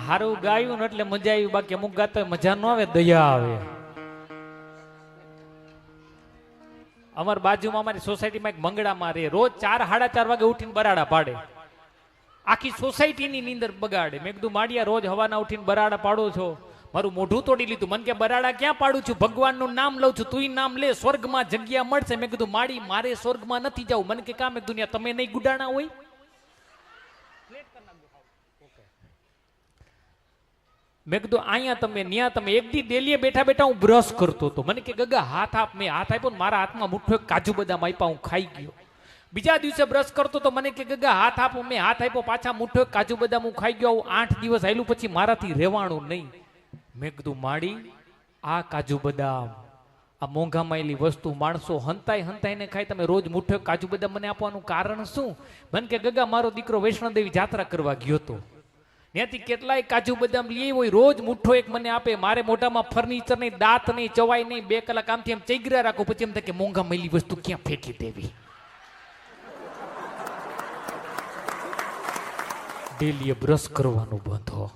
હારું ગાયું ને એટલે મજા આવી, બાકી અમુક ગાતો મજા ન આવે, દયા આવે. અમારી બાજુમાં અમારી સોસાયટીમાં એક મંગળા મારે, રોજ 4 સાડા 4 વાગે ઉઠીને બરાડા પાડે, આખી સોસાયટીની નીંદર બગાડે. મેં કીધું માડિયા રોજ હવાના ઉઠીને બરાડા પાડો છો, મારું મોઢું તોડી લીધું. મને કે બરાડા ક્યાં પાડું છું, ભગવાનનું નામ લઉં છું, તું નામ લે, સ્વર્ગમાં જગ્યા મળશે. મેં કીધું માડી મારે સ્વર્ગમાં નથી જવું. મને કે કામ દુનિયા તમે નહીં ગુડાણા હોય. મેં કીધું અહીંયા તમે ન્યા તમે. એક દી ડેલીએ બેઠા બેઠા હું બ્રશ કરતો હતો, મને કે ગગા હાથ આપ. મેં હાથ આપ્યો ને મારા હાથમાં મુઠ્ઠો એક કાજુ બદામ આપ્યા, હું ખાઈ ગયો. બીજા દિવસે બ્રશ કરતો તો મને કે ગગા હાથ આપો. મેં હાથ આપ્યો, પાછા મુઠ્ઠો એક કાજુ બદામ હું ખાઈ ગયો. 8 દિવસ આયલું પછી મારાથી રહેવાણું નહીં. મેં કીધું માડી આ કાજુ બદામ, આ મોંઘા માયેલી વસ્તુ માણસો હંતાઈને ખાય, તમે રોજ મુઠ્ઠો કાજુ બદામ મને આપવાનું કારણ શું? મને કે ગગા મારો દીકરો વૈષ્ણોદેવી જાત્રા કરવા ગયો હતો, ત્યાંથી કેટલાય કાજુ બદામ લઈ હોય, રોજ મુઠ્ઠો એક મને આપે. મારે મોઢામાં ફર્નિચર નહીં, દાંત નહીં, ચવાય નહીં, 2 કલાક આમથી એમ ચૈગરા રાખો, પછી એમ થાય કે મોંઘા માયેલી વસ્તુ ક્યાં ફેંકી દેવી. ડેલીએ બ્રશ કરવાનું બંધો.